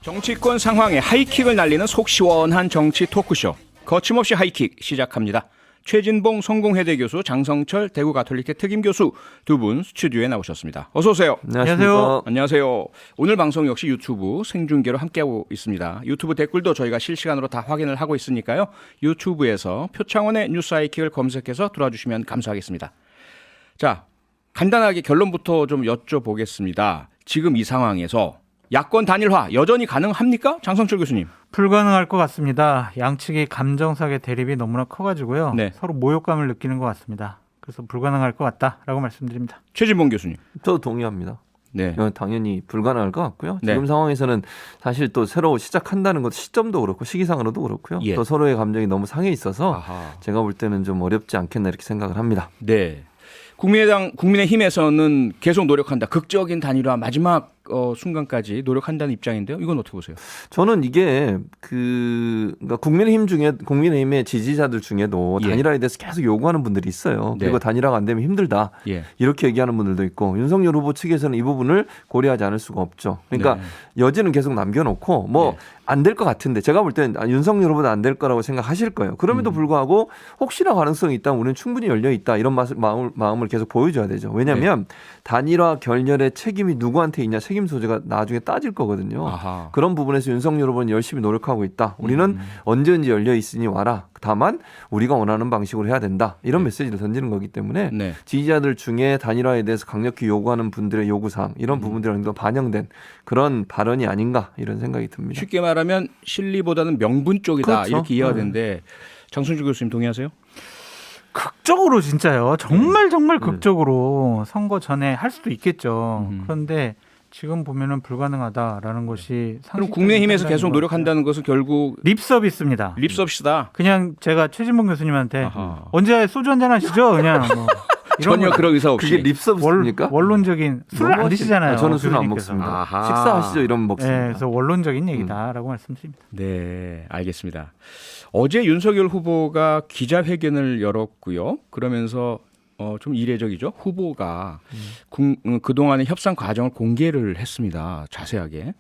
정치권 상황에 하이킥을 날리는 속 시원한 정치 토크쇼 거침없이 하이킥 시작합니다. 최진봉 성공회대 교수, 장성철 대구 가톨릭대 특임 교수 두 분 스튜디오에 나오셨습니다. 어서 오세요. 안녕하세요. 안녕하세요. 오늘 방송 역시 유튜브 생중계로 함께하고 있습니다. 유튜브 댓글도 저희가 실시간으로 다 확인을 하고 있으니까요. 유튜브에서 표창원의 뉴스 하이킥을 검색해서 들어주시면 감사하겠습니다. 자, 간단하게 결론부터 좀 여쭤보겠습니다. 지금 이 상황에서 야권 단일화 여전히 가능합니까? 장성철 교수님. 불가능할 것 같습니다. 양측의 감정상의 대립이 너무나 커가지고요. 네. 서로 모욕감을 느끼는 것 같습니다. 그래서 불가능할 것 같다라고 말씀드립니다. 최진봉 교수님. 저도 동의합니다. 네. 당연히 불가능할 것 같고요. 네. 지금 상황에서는 사실 또 새로 시작한다는 것도 시점도 그렇고 시기상으로도 그렇고요. 예. 또 서로의 감정이 너무 상해 있어서 아하. 제가 볼 때는 좀 어렵지 않겠나 이렇게 생각을 합니다. 네. 국민의힘에서는 계속 노력한다. 극적인 단일화 마지막 순간까지 노력한다는 입장인데요. 이건 어떻게 보세요? 저는 이게 그러니까 국민의힘의 지지자들 중에도 예. 단일화에 대해서 계속 요구하는 분들이 있어요. 네. 그리고 단일화가 안 되면 힘들다. 예. 이렇게 얘기하는 분들도 있고 윤석열 후보 측에서는 이 부분을 고려하지 않을 수가 없죠. 그러니까 네. 여지는 계속 남겨놓고 뭐 안 될 것 같은데 제가 볼 때는 윤석열 후보는 안 될 거라고 생각하실 거예요. 그럼에도 불구하고 혹시나 가능성이 있다면 우리는 충분히 열려 있다 이런 마음을 계속 보여줘야 되죠. 왜냐하면 단일화 결렬의 책임이 누구한테 있냐 책임 소재가 나중에 따질 거거든요. 아하. 그런 부분에서 윤석열 후보는 열심히 노력하고 있다. 우리는 언제든지 열려 있으니 와라. 다만 우리가 원하는 방식으로 해야 된다. 이런 메시지를 던지는 거기 때문에 네. 지지자들 중에 단일화에 대해서 강력히 요구하는 분들의 요구사항 이런 부분들이 도 반영된 그런 발언이 아닌가 이런 생각이 듭니다. 쉽게 말하면 실리보다는 명분 쪽이다. 그렇죠. 이렇게 이해가 되는데 장성철 교수님 동의하세요? 극적으로 진짜요. 정말 극적으로 선거 전에 할 수도 있겠죠. 그런데 지금 보면은 불가능하다라는 것이 그럼 국민의힘에서 계속 노력한다는 것은 결국 립 서비스입니다. 립 서비스다. 그냥 제가 최진봉 교수님한테 아하. 언제 소주 한잔 하시죠? 그냥 뭐 이런 전혀 거. 그런 의사 없이. 그게 립서비스입니까? 원론적인 술을 안 드시잖아요. 저는 술을 안 교수님께서. 먹습니다. 아하. 식사하시죠 이러면 네, 먹습니다. 그래서 원론적인 얘기다라고 말씀드립니다. 네, 알겠습니다. 어제 윤석열 후보가 기자회견을 열었고요. 그러면서 좀 이례적이죠. 후보가 그동안의 협상 과정을 공개를 했습니다. 자세하게.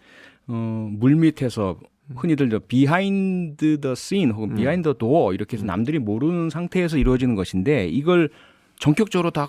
물밑에서 흔히들 비하인드 더 씬 혹은 비하인드 더 도어 이렇게 해서 남들이 모르는 상태에서 이루어지는 것인데 이걸 전격적으로 다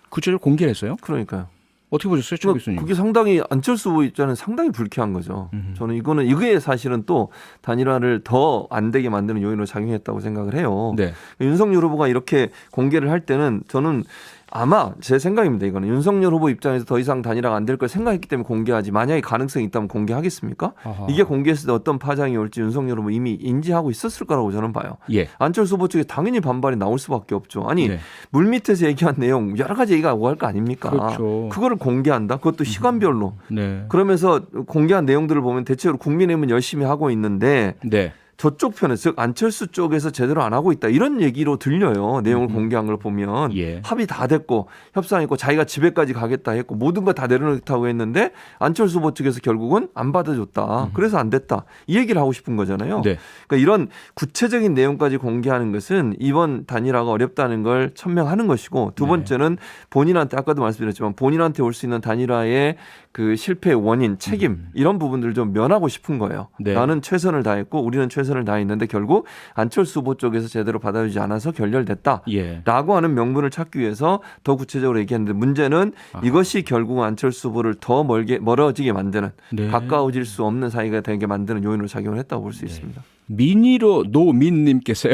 구체적으로 공개를 했어요. 그러니까요. 어떻게 보셨어요, 최 교수님? 그게 상당히 안철수 후보 입장은 상당히 불쾌한 거죠. 저는 이게 사실은 또 단일화를 더 안 되게 만드는 요인으로 작용했다고 생각을 해요. 네. 윤석열 후보가 이렇게 공개를 할 때는 저는 아마 제 생각입니다. 이거는 윤석열 후보 입장에서 더 이상 단일화가 안 될 걸 생각했기 때문에 공개하지 만약에 가능성이 있다면 공개하겠습니까? 아하. 이게 공개했을 때 어떤 파장이 올지 윤석열 후보 이미 인지하고 있었을 거라고 저는 봐요. 예. 안철수 후보 쪽에 당연히 반발이 나올 수밖에 없죠. 아니 네. 물밑에서 얘기한 내용 여러 가지 얘기가 오갈 거 아닙니까? 그렇죠. 그거를 공개한다? 그것도 시간별로. 네. 그러면서 공개한 내용들을 보면 대체로 국민의힘은 열심히 하고 있는데 네. 저쪽 편에 즉 안철수 쪽에서 제대로 안 하고 있다 이런 얘기로 들려요. 내용을 공개한 걸 보면 예. 합의 다 됐고 협상했고 자기가 집에까지 가겠다 했고 모든 거 다 내려놓겠다고 했는데 안철수 후보 측에서 결국은 안 받아줬다. 그래서 안 됐다. 이 얘기를 하고 싶은 거잖아요. 네. 그러니까 이런 구체적인 내용까지 공개하는 것은 이번 단일화가 어렵다는 걸 천명하는 것이고 두 번째는 본인한테 아까도 말씀드렸지만 본인한테 올 수 있는 단일화의 그 실패의 원인, 책임 이런 부분들을 좀 면하고 싶은 거예요. 네. 나는 최선을 다했고 우리는 최선을 다했는데 결국 안철수 후보 쪽에서 제대로 받아주지 않아서 결렬됐다. 예. 라고 하는 명분을 찾기 위해서 더 구체적으로 얘기했는데 문제는 이것이 결국 안철수 후보를 더 멀어지게 만드는 네. 가까워질 수 없는 사이가 되게 만드는 요인으로 작용을 했다고 볼 수 있습니다. 미니로 노민님께서요.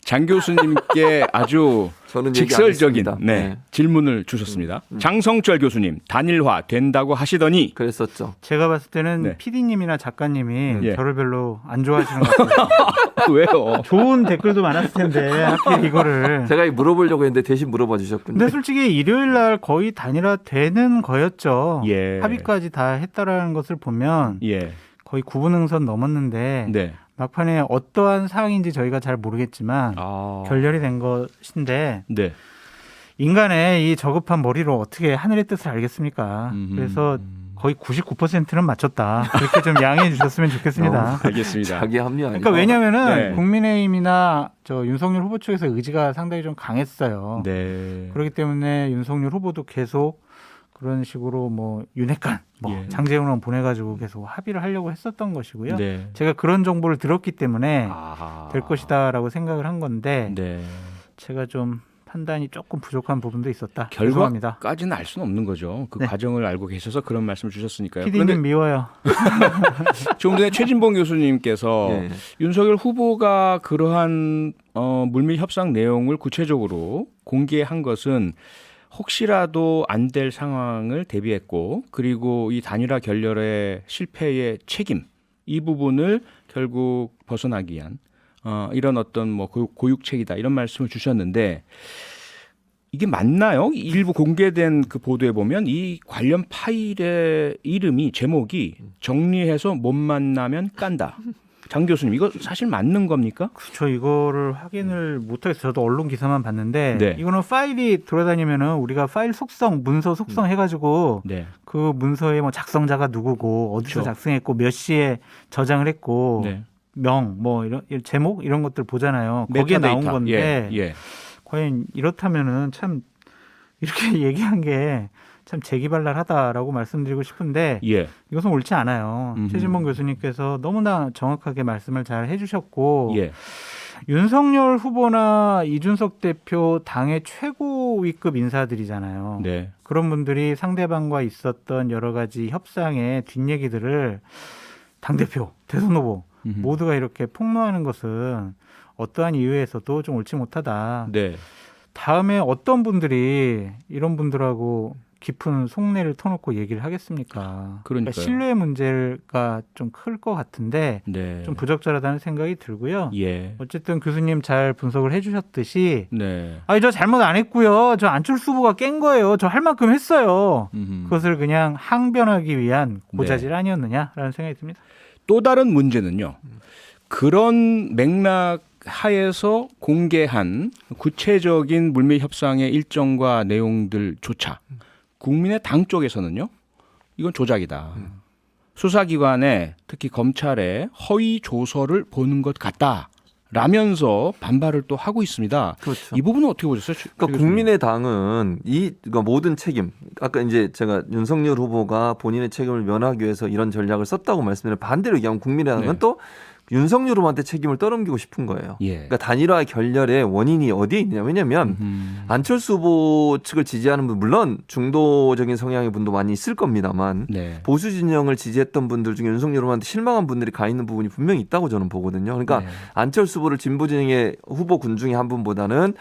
장 교수님께 아주 저는 얘기 안 직설적인 했습니다. 네, 질문을 주셨습니다. 장성철 교수님 단일화 된다고 하시더니 그랬었죠. 제가 봤을 때는 네. PD님이나 작가님이 예. 저를 별로 안 좋아하시는 것 같아요. 왜요? 좋은 댓글도 많았을 텐데 하필 이거를. 제가 물어보려고 했는데 대신 물어봐 주셨군요. 근데 솔직히 일요일 날 거의 단일화 되는 거였죠. 예. 합의까지 다 했다라는 것을 보면 예. 거의 9분응선 넘었는데 네. 막판에 어떠한 사항인지 저희가 잘 모르겠지만 아. 결렬이 된 것인데 네. 인간의 이 저급한 머리로 어떻게 하늘의 뜻을 알겠습니까? 그래서 거의 99%는 맞췄다. 그렇게 좀 양해해 주셨으면 좋겠습니다. 알겠습니다. 자기 합리 아니고. 그러니까 왜냐면은 네. 국민의힘이나 저 윤석열 후보 쪽에서 의지가 상당히 좀 강했어요. 네. 그렇기 때문에 윤석열 후보도 계속 그런 식으로 뭐 윤핵관, 뭐 예. 장제용론 보내가지고 계속 합의를 하려고 했었던 것이고요. 네. 제가 그런 정보를 들었기 때문에 아하. 될 것이다라고 생각을 한 건데 네. 제가 좀 판단이 조금 부족한 부분도 있었다. 죄송합니다. 결과까지는 알 수는 없는 거죠. 그 네. 과정을 알고 계셔서 그런 말씀을 주셨으니까요. PD님 미워요. 조금 전에 최진봉 교수님께서 예. 윤석열 후보가 그러한 물밑 협상 내용을 구체적으로 공개한 것은 혹시라도 안 될 상황을 대비했고 그리고 이 단일화 결렬의 실패의 책임 이 부분을 결국 벗어나기 위한 이런 어떤 뭐 고육책이다 이런 말씀을 주셨는데 이게 맞나요? 일부 공개된 그 보도에 보면 이 관련 파일의 이름이 제목이 정리해서 못 만나면 깐다. 장 교수님 이거 사실 맞는 겁니까? 저 이거를 확인을 못하겠어요. 저도 언론 기사만 봤는데 네. 이거는 파일이 돌아다니면은 우리가 파일 속성, 문서 속성 해가지고 네. 그 문서에 뭐 작성자가 누구고 어디서 그렇죠. 작성했고 몇 시에 저장을 했고 네. 명, 뭐 이런 제목 이런 것들 보잖아요. 거기에 나온 메타데이터. 건데 예. 예. 과연 이렇다면은 참 이렇게 얘기한 게 참 재기발랄하다라고 말씀드리고 싶은데 예. 이것은 옳지 않아요. 음흠. 최진봉 교수님께서 너무나 정확하게 말씀을 잘 해주셨고 예. 윤석열 후보나 이준석 대표 당의 최고위급 인사들이잖아요. 네. 그런 분들이 상대방과 있었던 여러 가지 협상의 뒷얘기들을 당대표, 대선 후보 음흠. 모두가 이렇게 폭로하는 것은 어떠한 이유에서도 좀 옳지 못하다. 네. 다음에 어떤 분들이 이런 분들하고 깊은 속내를 터놓고 얘기를 하겠습니까? 그러니까요. 신뢰 문제가 좀 클 것 같은데 네. 좀 부적절하다는 생각이 들고요. 예. 어쨌든 교수님 잘 분석을 해주셨듯이 네. 아니 저 잘못 안 했고요. 저 안철수 후보가 깬 거예요. 저 할 만큼 했어요. 음흠. 그것을 그냥 항변하기 위한 네. 고자질 아니었느냐라는 생각이 듭니다. 또 다른 문제는요. 그런 맥락 하에서 공개한 구체적인 물밑 협상의 일정과 내용들조차 국민의 당 쪽에서는요. 이건 조작이다. 수사기관에 특히 검찰에 허위 조서를 보는 것 같다. 라면서 반발을 또 하고 있습니다. 그렇죠. 이 부분은 어떻게 보셨어요? 그러니까 국민의당은 그러니까 모든 책임, 아까 이제 제가 윤석열 후보가 본인의 책임을 면하기 위해서 이런 전략을 썼다고 말씀드렸는데 반대로 얘기하면 국민의당은 네. 또 윤석열 후보한테 책임을 떠넘기고 싶은 거예요. 예. 그러니까 단일화 결렬의 원인이 어디에 있느냐. 왜냐하면 안철수 후보 측을 지지하는 분 물론 중도적인 성향의 분도 많이 있을 겁니다만 네. 보수 진영을 지지했던 분들 중에 윤석열 후보한테 실망한 분들이 가 있는 부분이 분명히 있다고 저는 보거든요. 그러니까 네. 안철수 후보를 진보 진영의 후보군 중에 한 분보다는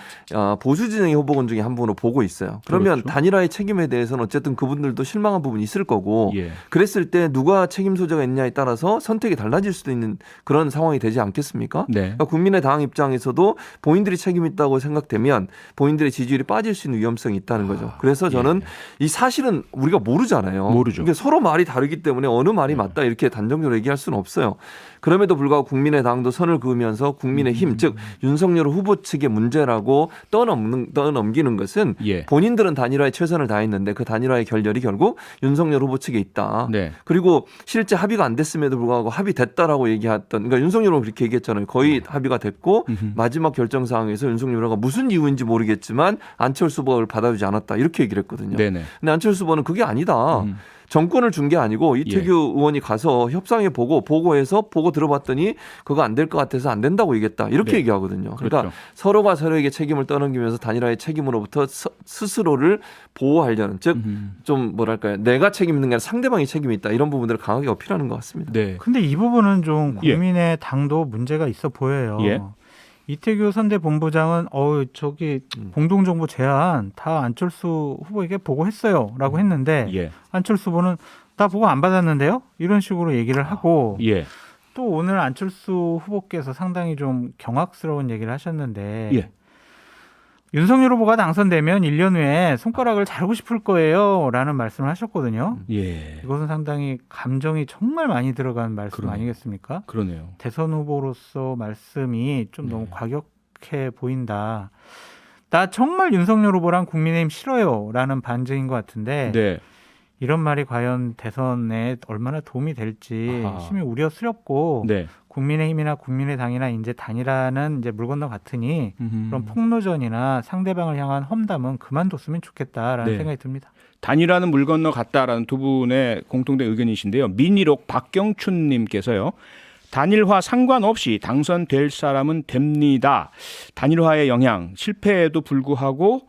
보수 진영의 후보군 중에 한 분으로 보고 있어요. 그러면 그렇죠. 단일화의 책임에 대해서는 어쨌든 그분들도 실망한 부분이 있을 거고 예. 그랬을 때 누가 책임 소재가 있냐에 따라서 선택이 달라질 수도 있는 그런 상황이 되지 않겠습니까? 네. 그러니까 국민의당 입장에서도 본인들이 책임 있다고 생각되면 본인들의 지지율이 빠질 수 있는 위험성이 있다는 거죠. 그래서 저는 이 사실은 우리가 모르잖아요. 모르죠. 그러니까 서로 말이 다르기 때문에 어느 말이 맞다 이렇게 단정적으로 얘기할 수는 없어요. 그럼에도 불구하고 국민의당도 선을 그으면서 국민의힘 즉 윤석열 후보 측의 문제라고 떠넘기는 것은 예. 본인들은 단일화에 최선을 다했는데 그 단일화의 결렬이 결국 윤석열 후보 측에 있다. 네. 그리고 실제 합의가 안 됐음에도 불구하고 합의됐다라고 얘기했던 그러니까 윤석열 후보는 그렇게 얘기했잖아요. 거의 합의가 됐고 마지막 결정 사항에서 윤석열 후보가 무슨 이유인지 모르겠지만 안철수 후보를 받아주지 않았다. 이렇게 얘기를 했거든요. 네네. 근데 안철수 후보는 그게 아니다. 정권을 준 게 아니고 이태규 의원이 가서 협상해 보고해서 보고 들어봤더니 그거 안 될 것 같아서 안 된다고 얘기했다. 이렇게 네. 얘기하거든요. 그러니까 그렇죠. 서로가 서로에게 책임을 떠넘기면서 단일화의 책임으로부터 스스로를 보호하려는 즉 좀 뭐랄까요. 내가 책임 있는 게 아니라 상대방이 책임이 있다. 이런 부분들을 강하게 어필하는 것 같습니다. 네. 근데 이 부분은 좀 예. 국민의 당도 문제가 있어 보여요. 예. 이태규 선대본부장은 저기 공동정보 제안 다 안철수 후보에게 보고했어요라고 했는데 예. 안철수 후보는 나 보고 안 받았는데요? 이런 식으로 얘기를 하고 예. 또 오늘 안철수 후보께서 상당히 좀 경악스러운 얘기를 하셨는데 예. 윤석열 후보가 당선되면 1년 후에 손가락을 자르고 싶을 거예요 라는 말씀을 하셨거든요. 예. 이것은 상당히 감정이 정말 많이 들어간 말씀 그러네요. 아니겠습니까? 그러네요. 대선 후보로서 말씀이 좀 너무 네. 과격해 보인다. 나 정말 윤석열 후보랑 국민의힘 싫어요 라는 반증인 것 같은데 네. 이런 말이 과연 대선에 얼마나 도움이 될지 아하. 심히 우려스럽고 네. 국민의힘이나 국민의당이나 이제 단일화는 이제 물 건너 같으니 그런 폭로전이나 상대방을 향한 험담은 그만뒀으면 좋겠다라는 네. 생각이 듭니다. 단일화는 물 건너 갔다라는 두 분의 공통된 의견이신데요. 민희록 박경춘님께서요. 단일화 상관없이 당선될 사람은 됩니다. 단일화의 영향, 실패에도 불구하고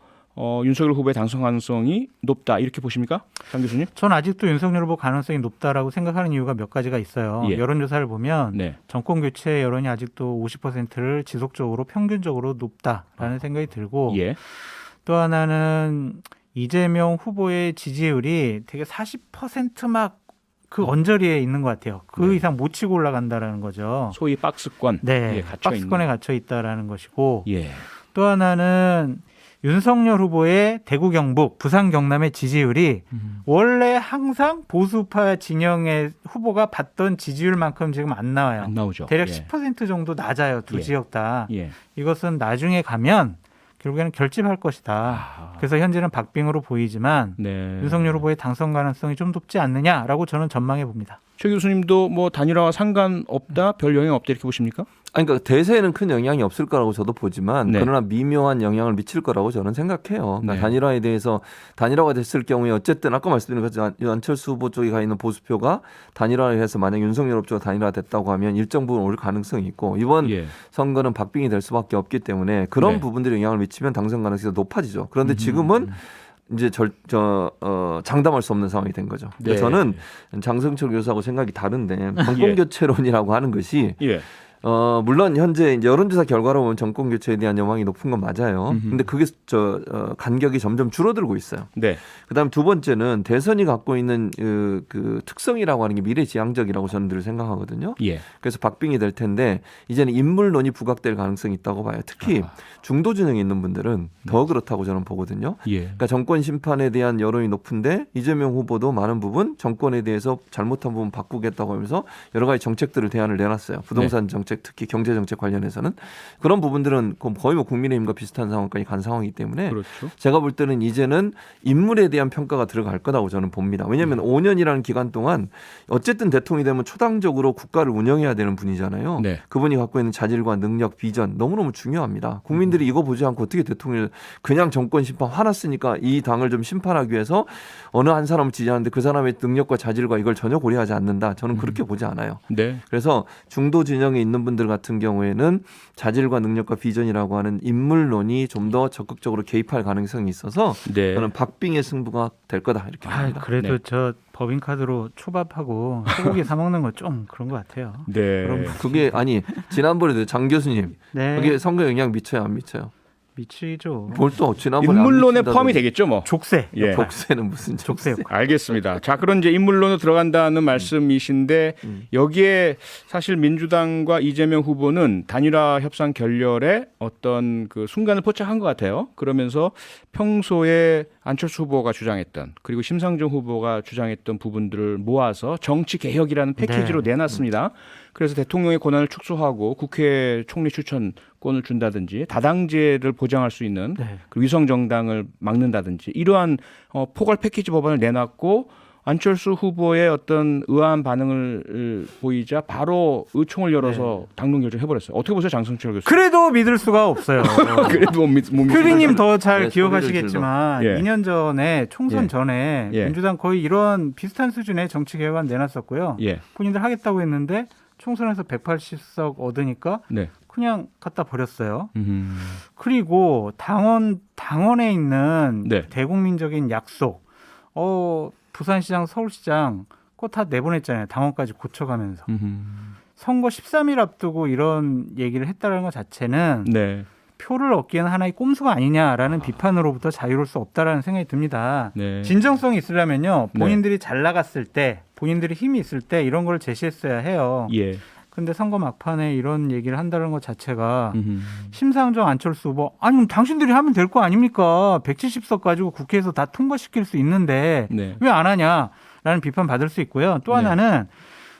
윤석열 후보의 당선 가능성이 높다. 이렇게 보십니까? 장 교수님? 전 아직도 윤석열 후보 가능성이 높다라고 생각하는 이유가 몇 가지가 있어요. 예. 여론조사를 보면 네. 정권 교체 여론이 아직도 50%를 지속적으로 평균적으로 높다라는 생각이 들고 예. 또 하나는 이재명 후보의 지지율이 되게 40% 막 그 언저리에 있는 것 같아요. 그 네. 이상 못 치고 올라간다라는 거죠. 소위 박스권. 네, 예, 갇혀 박스권에 있는. 갇혀 있다라는 것이고 예. 또 하나는 윤석열 후보의 대구 경북, 부산 경남의 지지율이 원래 항상 보수파 진영의 후보가 받던 지지율만큼 지금 안 나와요. 안 나오죠. 대략 예. 10% 정도 낮아요. 두 예. 지역 다. 예. 이것은 나중에 가면 결국에는 결집할 것이다. 아. 그래서 현재는 박빙으로 보이지만 네. 윤석열 후보의 당선 가능성이 좀 높지 않느냐라고 저는 전망해 봅니다. 최 교수님도 뭐 단일화와 상관없다, 별 영향 없다 이렇게 보십니까? 아니, 그러니까 대세에는 큰 영향이 없을 거라고 저도 보지만 네. 그러나 미묘한 영향을 미칠 거라고 저는 생각해요. 그러니까 네. 단일화에 대해서 단일화가 됐을 경우에 어쨌든 아까 말씀드린 것처럼 안철수 후보 쪽에 가 있는 보수표가 단일화를 해서 만약 윤석열 후보가 단일화 됐다고 하면 일정 부분 올 가능성이 있고 이번 예. 선거는 박빙이 될 수밖에 없기 때문에 그런 네. 부분들이 영향을 미치면 당선 가능성이 더 높아지죠. 그런데 지금은 이제 장담할 수 없는 상황이 된 거죠. 네. 저는 장성철 교수하고 생각이 다른데 정권교체론이라고 하는 것이 예. 물론 현재 이제 여론조사 결과로 보면 정권 교체에 대한 여망이 높은 건 맞아요. 근데 그게 간격이 점점 줄어들고 있어요. 네. 그다음 두 번째는 대선이 갖고 있는 그 특성이라고 하는 게 미래지향적이라고 저는 늘 생각하거든요. 예. 그래서 박빙이 될 텐데 이제는 인물론이 부각될 가능성이 있다고 봐요. 특히 중도 진영에 있는 분들은 더 그렇다고 저는 보거든요. 예. 그러니까 정권 심판에 대한 여론이 높은데 이재명 후보도 많은 부분 정권에 대해서 잘못한 부분 바꾸겠다고 하면서 여러 가지 정책들을 대안을 내놨어요. 부동산 정책 특히 경제 정책 관련해서는 그런 부분들은 거의 뭐 국민의힘과 비슷한 상황까지 간 상황이기 때문에 그렇죠. 제가 볼 때는 이제는 인물에 대한 평가가 들어갈 거라고 저는 봅니다. 왜냐하면 5년이라는 기간 동안 어쨌든 대통령이 되면 초당적으로 국가를 운영해야 되는 분이잖아요. 네. 그분이 갖고 있는 자질과 능력, 비전 너무너무 중요합니다. 국민들이 이거 보지 않고 어떻게 대통령을 그냥 정권 심판 화났으니까 이 당을 좀 심판하기 위해서 어느 한 사람을 지지하는데 그 사람의 능력과 자질과 이걸 전혀 고려하지 않는다. 저는 그렇게 보지 않아요. 네. 그래서 중도 진영에 있는 분들 같은 경우에는 자질과 능력과 비전이라고 하는 인물론이 좀 더 적극적으로 개입할 가능성이 있어서 네. 저는 박빙의 승부가 될 거다 이렇게 봅니다. 그래도 네. 저 법인카드로 초밥하고 소고기 사 먹는 거 좀 그런 것 같아요. 네. 그럼 그게 아니 지난번에도 장 교수님 네, 그게 선거 영향 미쳐요 안 미쳐요? 미치죠. 뭘 또 지난번에 인물론에 안 포함이 미친다더니. 되겠죠, 뭐. 족쇄. 예. 족쇄는 무슨 족쇄? 족쇄. 알겠습니다. 자, 그런 이제 인물론으로 들어간다는 말씀이신데 여기에 사실 민주당과 이재명 후보는 단일화 협상 결렬에 어떤 그 순간을 포착한 것 같아요. 그러면서 평소에 안철수 후보가 주장했던 그리고 심상정 후보가 주장했던 부분들을 모아서 정치 개혁이라는 패키지로 내놨습니다. 그래서 대통령의 권한을 축소하고 국회 총리 추천권을 준다든지 다당제를 보장할 수 있는 네. 그 위성 정당을 막는다든지 이러한 포괄 패키지 법안을 내놨고 안철수 후보의 어떤 의아한 반응을 보이자 바로 의총을 열어서 당론 결정해버렸어요. 어떻게 보세요, 장성철 교수? 그래도 믿을 수가 없어요. 그래도 못 큐빅님 더 잘 네, 기억하시겠지만 소리를 질러. 예. 2년 전에 총선 예. 전에 예. 민주당 거의 이런 비슷한 수준의 정치 개혁안 내놨었고요. 예, 본인들 하겠다고 했는데 총선에서 180석 얻으니까 네. 그냥 갖다 버렸어요. 그리고 당원에 있는 네. 대국민적인 약속, 부산시장, 서울시장 그거 다 내보냈잖아요. 당원까지 고쳐가면서. 선거 13일 앞두고 이런 얘기를 했다는 것 자체는 네, 표를 얻기에는 하나의 꼼수가 아니냐라는 비판으로부터 자유로울 수 없다라는 생각이 듭니다. 네. 진정성이 있으려면요. 네. 본인들이 잘 나갔을 때, 본인들이 힘이 있을 때 이런 걸 제시했어야 해요. 예. 근데 선거 막판에 이런 얘기를 한다는 것 자체가 심상정 안철수 후보 아니 그럼 당신들이 하면 될 거 아닙니까? 170석 가지고 국회에서 다 통과시킬 수 있는데 네. 왜 안 하냐라는 비판 받을 수 있고요. 또 네. 하나는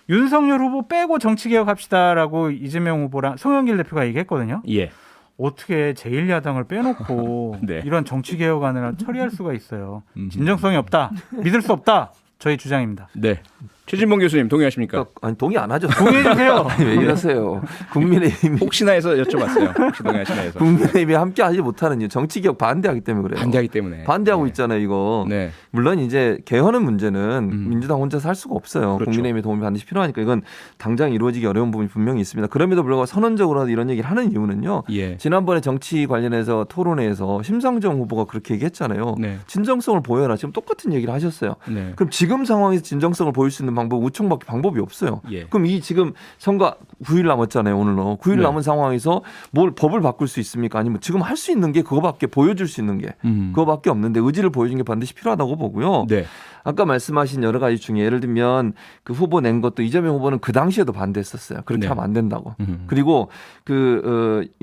윤석열 후보 빼고 정치개혁합시다라고 이재명 후보랑 송영길 대표가 얘기했거든요. 예. 어떻게 제1야당을 빼놓고 네. 이런 정치개혁안을 처리할 수가 있어요. 진정성이 없다. 믿을 수 없다. 저희 주장입니다. 네. 최진봉 교수님 동의하십니까? 아니 동의 안 하죠. 동의해 주세요. 아니, 왜 이러세요? 국민의힘이 혹시나 해서 여쭤봤어요. 혹시 동의하시나 해서. 국민의힘이 함께하지 못하는 이유 정치 개혁 반대하기 때문에 그래요. 반대하기 때문에. 반대하고 네. 있잖아요, 이거. 네. 물론 이제 개헌의 문제는 민주당 혼자서 할 수가 없어요. 그렇죠. 국민의힘의 도움이 반드시 필요하니까 이건 당장 이루어지기 어려운 부분이 분명히 있습니다. 그럼에도 불구하고 선언적으로 이런 얘기를 하는 이유는요. 예. 지난번에 정치 관련해서 토론회에서 심상정 후보가 그렇게 얘기했잖아요. 네. 진정성을 보여라. 지금 똑같은 얘기를 하셨어요. 네. 그럼 지금 상황에서 진정성을 보일 수 있는 방법 우총밖에 방법이 없어요. 예. 그럼 이 지금 선거 9일 남았잖아요. 오늘로 9일 네. 남은 상황에서 뭘 법을 바꿀 수 있습니까? 아니면 지금 할 수 있는 게 그거밖에 보여줄 수 있는 게 그거밖에 없는데 의지를 보여준 게 반드시 필요하다고 보고요. 네. 아까 말씀하신 여러 가지 중에 예를 들면 그 후보 낸 것도 이재명 후보는 그 당시에도 반대했었어요. 그렇게 네. 하면 안 된다고. 그리고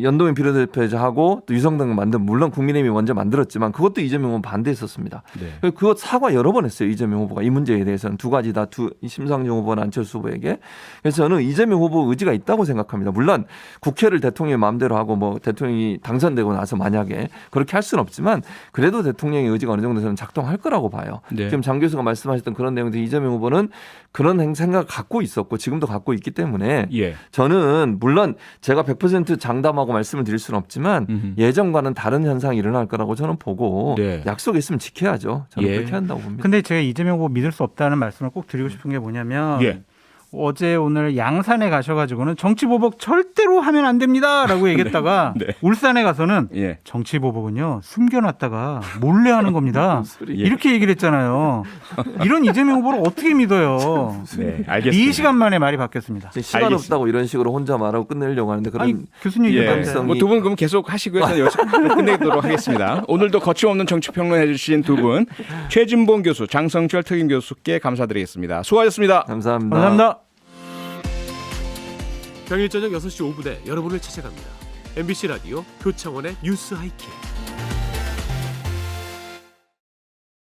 연동형 비례대표제하고 또 유성당을 만든 물론 국민의힘이 먼저 만들었지만 그것도 이재명 후보는 반대했었습니다. 네. 그것 사과 여러 번 했어요. 이재명 후보가 이 문제에 대해서는 두 가지 다 심상정 후보나 안철수 후보에게. 그래서 저는 이재명 후보 의지가 있다고 생각합니다. 물론 국회를 대통령의 마음대로 하고 뭐 대통령이 당선되고 나서 만약에 그렇게 할 수는 없지만 그래도 대통령의 의지가 어느 정도 저는 작동할 거라고 봐요. 네. 지금 장 교수가 말씀하셨던 그런 내용들 이재명 후보는 그런 생각을 갖고 있었고 지금도 갖고 있기 때문에 예. 저는 물론 제가 100% 장담하고 말씀을 드릴 수는 없지만 예전과는 다른 현상이 일어날 거라고 저는 보고 네. 약속했으면 지켜야죠. 저는 예. 그렇게 한다고 봅니다. 근데 제가 이재명 후보 믿을 수 없다는 말씀을 꼭 드리고 싶은 게 뭐냐면 예. 어제 오늘 양산에 가셔가지고는 정치보복 절대로 하면 안 됩니다라고 얘기했다가 네. 울산에 가서는 예. 정치보복은요 숨겨놨다가 몰래 하는 겁니다. 소리. 이렇게 얘기를 했잖아요. 이런 이재명 후보를 어떻게 믿어요? 네. 알겠습니다. 이 시간 만에 말이 바뀌었습니다. 시간 알겠습니다. 없다고 이런 식으로 혼자 말하고 끝내려고 하는데 그런 아니 교수님 예. 얘기하세요. 뭐 두 분 그럼 계속 하시고요. 저는 여기서 끝내도록 하겠습니다. 오늘도 거침없는 정치평론 해주신 두 분 최진봉 교수, 장성철 특임 교수께 감사드리겠습니다. 수고하셨습니다. 감사합니다. 감사합니다. 평일 저녁 6시 5분에 여러분을 찾아갑니다. MBC 라디오 표창원의 뉴스 하이킥.